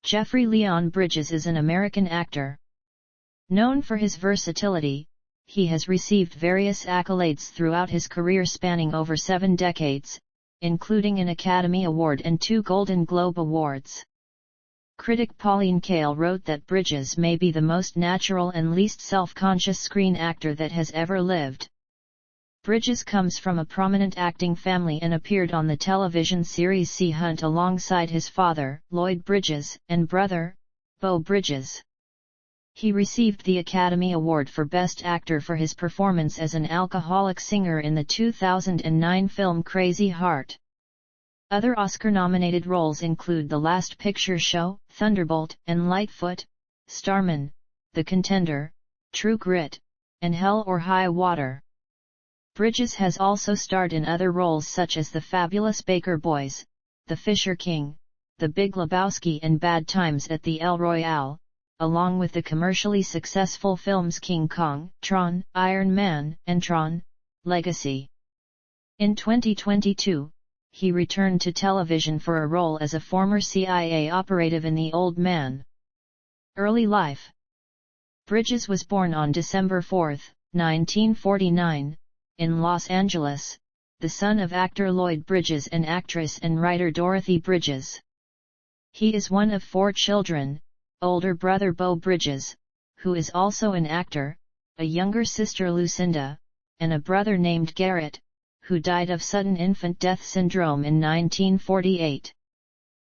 Jeffrey Leon Bridges is an American actor. Known for his versatility, he has received various accolades throughout his career spanning over 7 decades, including an Academy Award and 2 Golden Globe Awards. Critic Pauline Kael wrote that Bridges may be the most natural and least self-conscious screen actor that has ever lived. Bridges comes from a prominent acting family and appeared on the television series Sea Hunt alongside his father, Lloyd Bridges, and brother, Beau Bridges. He received the Academy Award for Best Actor for his performance as an alcoholic singer in the 2009 film Crazy Heart. Other Oscar-nominated roles include The Last Picture Show, Thunderbolt, and Lightfoot, Starman, The Contender, True Grit, and Hell or High Water. Bridges has also starred in other roles such as The Fabulous Baker Boys, The Fisher King, The Big Lebowski and Bad Times at the El Royale, along with the commercially successful films King Kong, Tron, Iron Man, and Tron: Legacy. In 2022, he returned to television for a role as a former CIA operative in The Old Man. Early life. Bridges was born on December 4, 1949, in Los Angeles, the son of actor Lloyd Bridges and actress and writer Dorothy Bridges. He is one of 4 children: older brother Beau Bridges, who is also an actor, a younger sister Lucinda, and a brother named Garrett, who died of sudden infant death syndrome in 1948.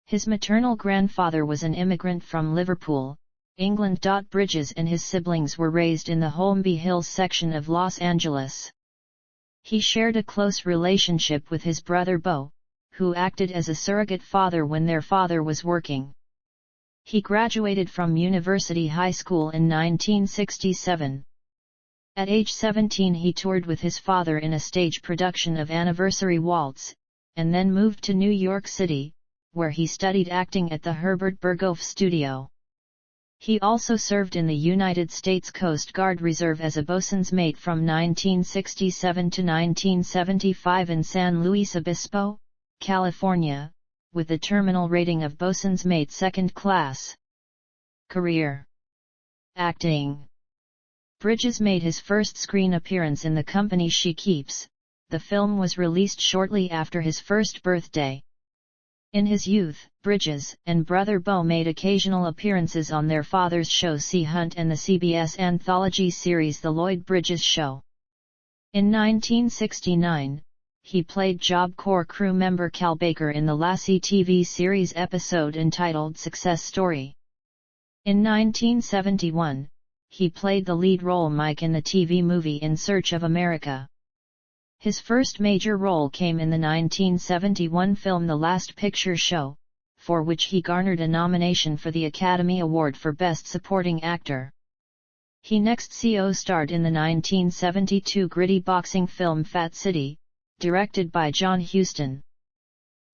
His maternal grandfather was an immigrant from Liverpool, England. Bridges and his siblings were raised in the Holmby Hills section of Los Angeles. He shared a close relationship with his brother Beau, who acted as a surrogate father when their father was working. He graduated from University High School in 1967. At age 17 he toured with his father in a stage production of Anniversary Waltz, and then moved to New York City, where he studied acting at the Herbert Berghof Studio. He also served in the United States Coast Guard Reserve as a bosun's mate from 1967 to 1975 in San Luis Obispo, California, with a terminal rating of bosun's mate 2nd class. Career. Acting. Bridges made his first screen appearance in The Company She Keeps. The film was released shortly after his first birthday. In his youth, Bridges and brother Beau made occasional appearances on their father's show Sea Hunt and the CBS anthology series The Lloyd Bridges Show. In 1969, he played Job Corps crew member Cal Baker in the Lassie TV series episode entitled Success Story. In 1971, he played the lead role Mike in the TV movie In Search of America. His first major role came in the 1971 film The Last Picture Show, for which he garnered a nomination for the Academy Award for Best Supporting Actor. He next co-starred in the 1972 gritty boxing film Fat City, directed by John Huston.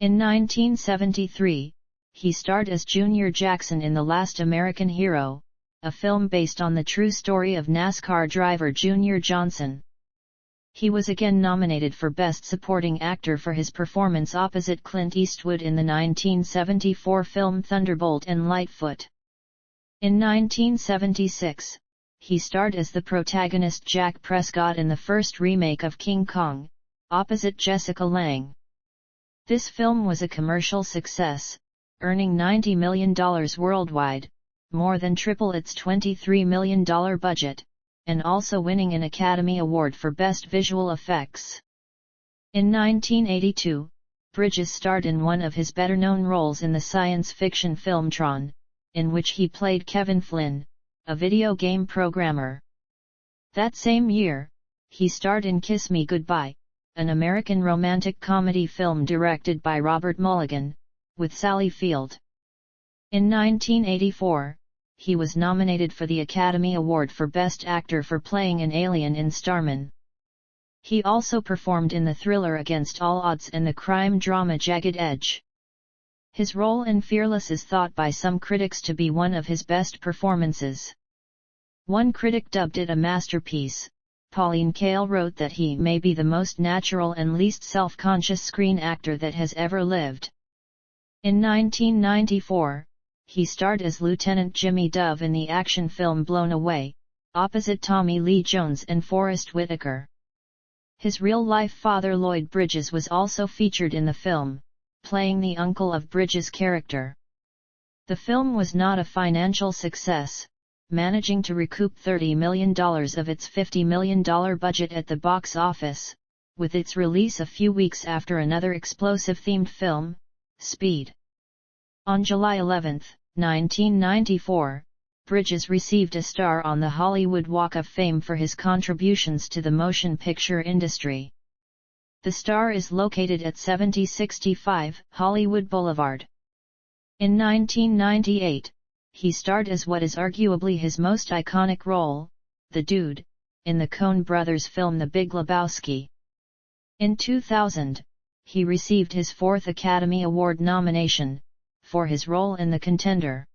In 1973, he starred as Junior Jackson in The Last American Hero, a film based on the true story of NASCAR driver Junior Johnson. He was again nominated for Best Supporting Actor for his performance opposite Clint Eastwood in the 1974 film Thunderbolt and Lightfoot. In 1976, he starred as the protagonist Jack Prescott in the first remake of King Kong, opposite Jessica Lange. This film was a commercial success, earning $90 million worldwide, more than triple its $23 million budget, and also winning an Academy Award for Best Visual Effects. In 1982, Bridges starred in one of his better-known roles in the science fiction film Tron, in which he played Kevin Flynn, a video game programmer. That same year, he starred in Kiss Me Goodbye, an American romantic comedy film directed by Robert Mulligan, with Sally Field. In 1984, he was nominated for the Academy Award for Best Actor for playing an alien in Starman. He also performed in the thriller Against All Odds and the crime drama Jagged Edge. His role in Fearless is thought by some critics to be one of his best performances. One critic dubbed it a masterpiece. Pauline Kael wrote that he may be the most natural and least self-conscious screen actor that has ever lived. In 1994, he starred as Lieutenant Jimmy Dove in the action film Blown Away, opposite Tommy Lee Jones and Forrest Whitaker. His real-life father Lloyd Bridges was also featured in the film, playing the uncle of Bridges' character. The film was not a financial success, managing to recoup $30 million of its $50 million budget at the box office, with its release a few weeks after another explosive-themed film, Speed. On July 11, 1994, Bridges received a star on the Hollywood Walk of Fame for his contributions to the motion picture industry. The star is located at 7065 Hollywood Boulevard. In 1998, he starred as what is arguably his most iconic role, the Dude, in the Coen brothers film The Big Lebowski. In 2000, he received his fourth Academy Award nomination, for his role in The Contender.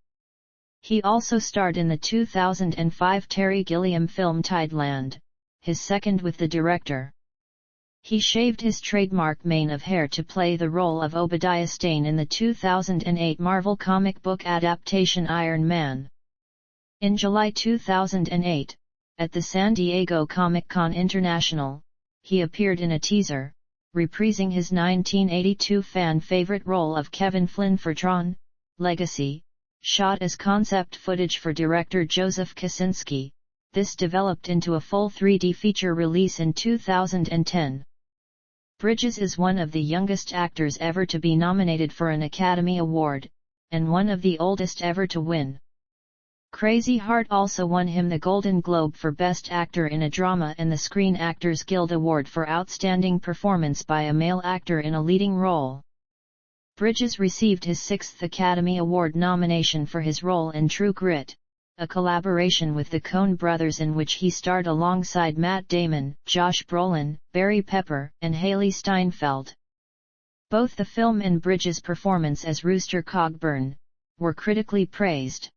He also starred in the 2005 Terry Gilliam film Tideland, his second with the director. He shaved his trademark mane of hair to play the role of Obadiah Stane in the 2008 Marvel comic book adaptation Iron Man. In July 2008, at the San Diego Comic-Con International, he appeared in a teaser, reprising his 1982 fan-favorite role of Kevin Flynn for Tron: Legacy, shot as concept footage for director Joseph Kosinski. This developed into a full 3D feature release in 2010. Bridges is one of the youngest actors ever to be nominated for an Academy Award, and one of the oldest ever to win. Crazy Heart also won him the Golden Globe for Best Actor in a Drama and the Screen Actors Guild Award for Outstanding Performance by a Male Actor in a Leading Role. Bridges received his sixth Academy Award nomination for his role in True Grit, a collaboration with the Coen brothers in which he starred alongside Matt Damon, Josh Brolin, Barry Pepper, and Haley Steinfeld. Both the film and Bridges' performance as Rooster Cogburn were critically praised.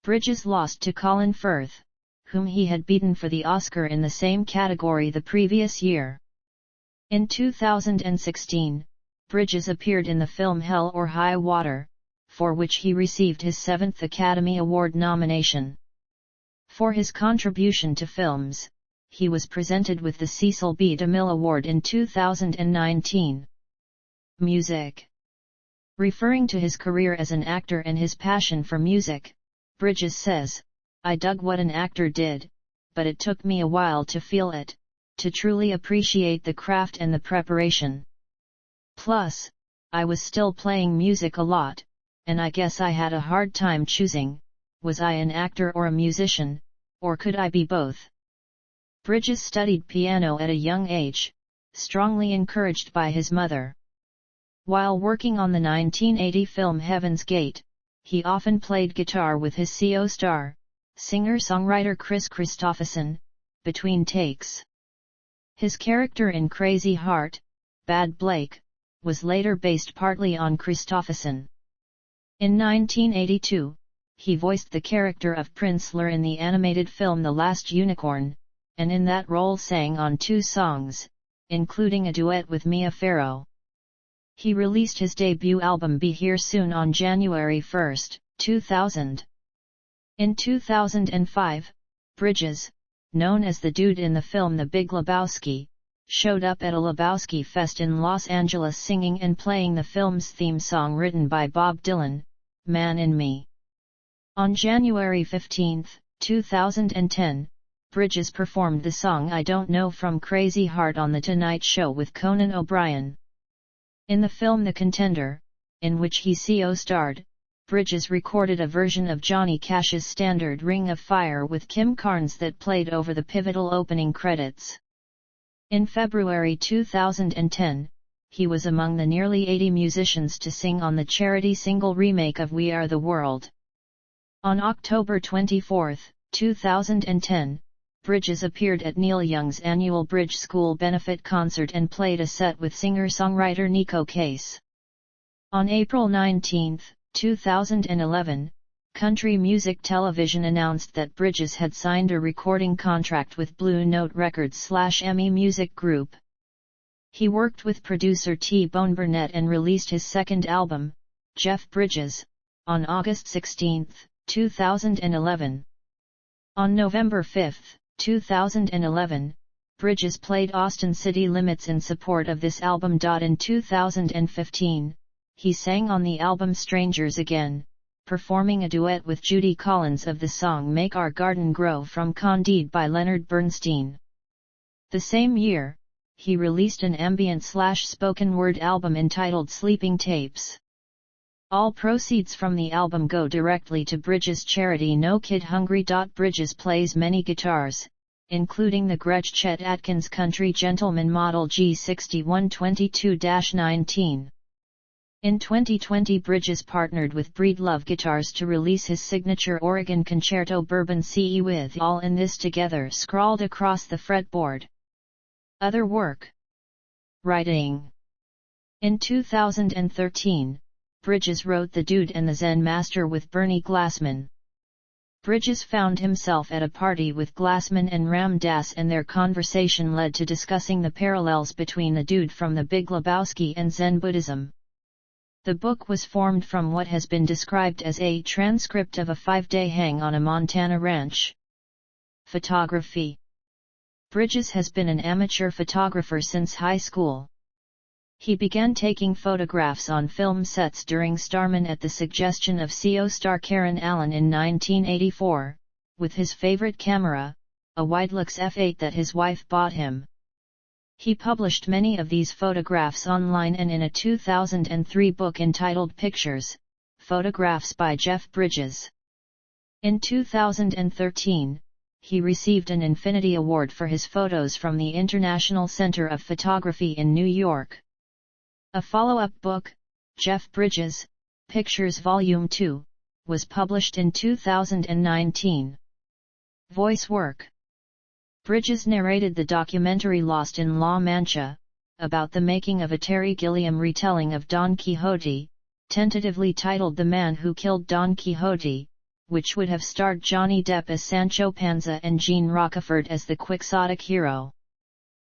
Bridges lost to Colin Firth, whom he had beaten for the Oscar in the same category the previous year. In 2016, Bridges appeared in the film Hell or High Water, for which he received his seventh Academy Award nomination. For his contribution to films, he was presented with the Cecil B. DeMille Award in 2019. Music. Referring to his career as an actor and his passion for music, Bridges says, "I dug what an actor did, but it took me a while to feel it, to truly appreciate the craft and the preparation. Plus, I was still playing music a lot, and I guess I had a hard time choosing, was I an actor or a musician, or could I be both?" Bridges studied piano at a young age, strongly encouraged by his mother. While working on the 1980 film Heaven's Gate, he often played guitar with his co-star, singer-songwriter Chris Christopherson, between takes. His character in Crazy Heart, Bad Blake, was later based partly on Christopherson. In 1982, he voiced the character of Prince-ler in the animated film The Last Unicorn, and in that role sang on 2 songs, including a duet with Mia Farrow. He released his debut album Be Here Soon on January 1, 2000. In 2005, Bridges, known as the Dude in the film The Big Lebowski, showed up at a Lebowski Fest in Los Angeles singing and playing the film's theme song written by Bob Dylan, Man in Me. On January 15, 2010, Bridges performed the song I Don't Know from Crazy Heart on The Tonight Show with Conan O'Brien. In the film The Contender, in which he co-starred, Bridges recorded a version of Johnny Cash's standard Ring of Fire with Kim Carnes that played over the pivotal opening credits. In February 2010, he was among the nearly 80 musicians to sing on the charity single remake of We Are the World. On October 24, 2010, Bridges appeared at Neil Young's annual Bridge School benefit concert and played a set with singer-songwriter Nico Case. On April 19, 2011, Country Music Television announced that Bridges had signed a recording contract with Blue Note Records/EMI Music Group. He worked with producer T-Bone Burnett and released his second album, Jeff Bridges, on August 16, 2011. On November 5, 2011, Bridges played Austin City Limits in support of this album. In 2015, he sang on the album Strangers Again, performing a duet with Judy Collins of the song Make Our Garden Grow from Candide by Leonard Bernstein. The same year, he released an ambient/spoken word album entitled Sleeping Tapes. All proceeds from the album go directly to Bridges' charity No Kid Hungry. Bridges plays many guitars, including the Gretsch Chet Atkins Country Gentleman Model G6122-19. In 2020, Bridges partnered with Breedlove Guitars to release his signature Oregon Concerto Bourbon CE with All in This Together scrawled across the fretboard. Other work. Writing. In 2013, Bridges wrote The Dude and the Zen Master with Bernie Glassman. Bridges found himself at a party with Glassman and Ram Dass, and their conversation led to discussing the parallels between the Dude from The Big Lebowski and Zen Buddhism. The book was formed from what has been described as a transcript of a 5-day hang on a Montana ranch. Photography. Bridges has been an amateur photographer since high school. He began taking photographs on film sets during Starman at the suggestion of CO star Karen Allen in 1984, with his favorite camera, a Widelux f8 that his wife bought him. He published many of these photographs online and in a 2003 book entitled Pictures, Photographs by Jeff Bridges. In 2013, he received an Infinity Award for his photos from the International Center of Photography in New York. A follow-up book, Jeff Bridges, Pictures Volume 2, was published in 2019. Voice work. Bridges narrated the documentary Lost in La Mancha, about the making of a Terry Gilliam retelling of Don Quixote, tentatively titled The Man Who Killed Don Quixote, which would have starred Johnny Depp as Sancho Panza and Gene Rockefort as the quixotic hero.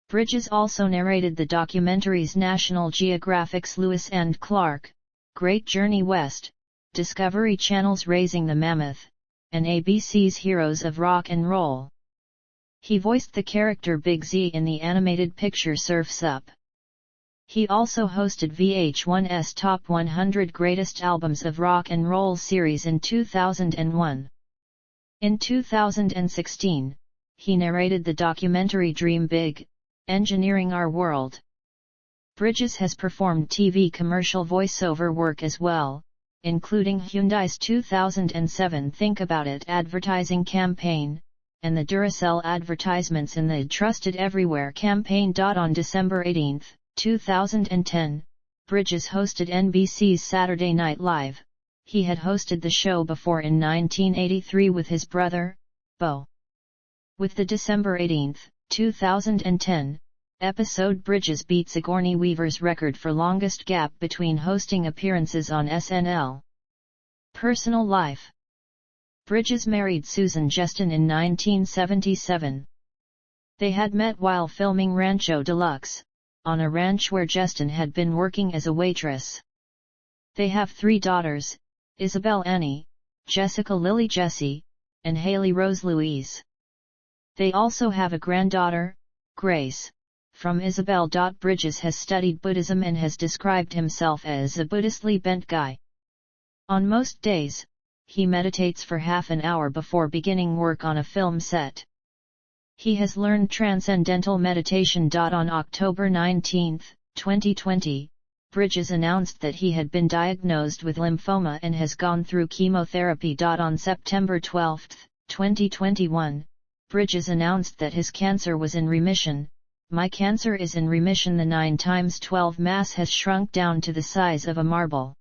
Bridges also narrated the documentaries National Geographic's Lewis and Clark, Great Journey West, Discovery Channel's Raising the Mammoth, and ABC's Heroes of Rock and Roll. He voiced the character Big Z in the animated picture Surf's Up. He also hosted VH1's Top 100 Greatest Albums of Rock and Roll series in 2001. In 2016, he narrated the documentary Dream Big, Engineering Our World. Bridges has performed TV commercial voiceover work as well, including Hyundai's 2007 Think About It advertising campaign, and the Duracell advertisements in the Trusted Everywhere campaign. On December 18, 2010, Bridges hosted NBC's Saturday Night Live. He had hosted the show before in 1983 with his brother, Bo. With the December 18, 2010, episode, Bridges beat Sigourney Weaver's record for longest gap between hosting appearances on SNL. Personal life. Bridges married Susan Justin in 1977. They had met while filming Rancho Deluxe, on a ranch where Justin had been working as a waitress. They have 3 daughters, Isabel Annie, Jessica Lily Jessie, and Haley Rose Louise. They also have a granddaughter, Grace, from Isabel. Bridges has studied Buddhism and has described himself as a Buddhistly bent guy. On most days, he meditates for half an hour before beginning work on a film set. He has learned transcendental meditation. On October 19, 2020, Bridges announced that he had been diagnosed with lymphoma and has gone through chemotherapy. On September 12, 2021, Bridges announced that his cancer was in remission. My cancer is in remission. The 9x12 mass has shrunk down to the size of a marble.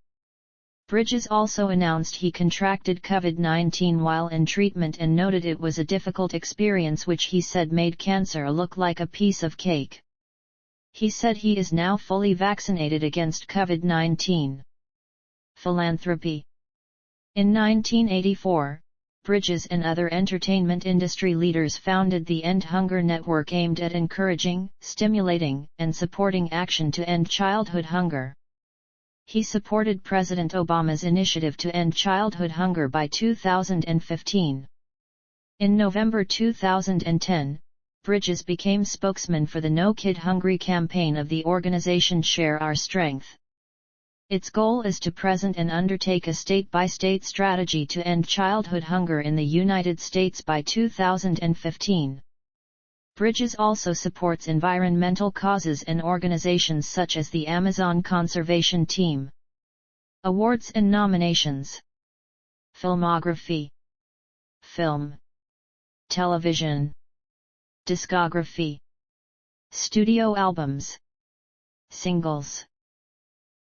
Bridges also announced he contracted COVID-19 while in treatment and noted it was a difficult experience, which he said made cancer look like a piece of cake. He said he is now fully vaccinated against COVID-19. Philanthropy. In 1984, Bridges and other entertainment industry leaders founded the End Hunger Network, aimed at encouraging, stimulating, and supporting action to end childhood hunger. He supported President Obama's initiative to end childhood hunger by 2015. In November 2010, Bridges became spokesman for the No Kid Hungry campaign of the organization Share Our Strength. Its goal is to present and undertake a state-by-state strategy to end childhood hunger in the United States by 2015. Bridges also supports environmental causes and organizations such as the Amazon Conservation Team. Awards and nominations. Filmography. Film. Television. Discography. Studio albums. Singles.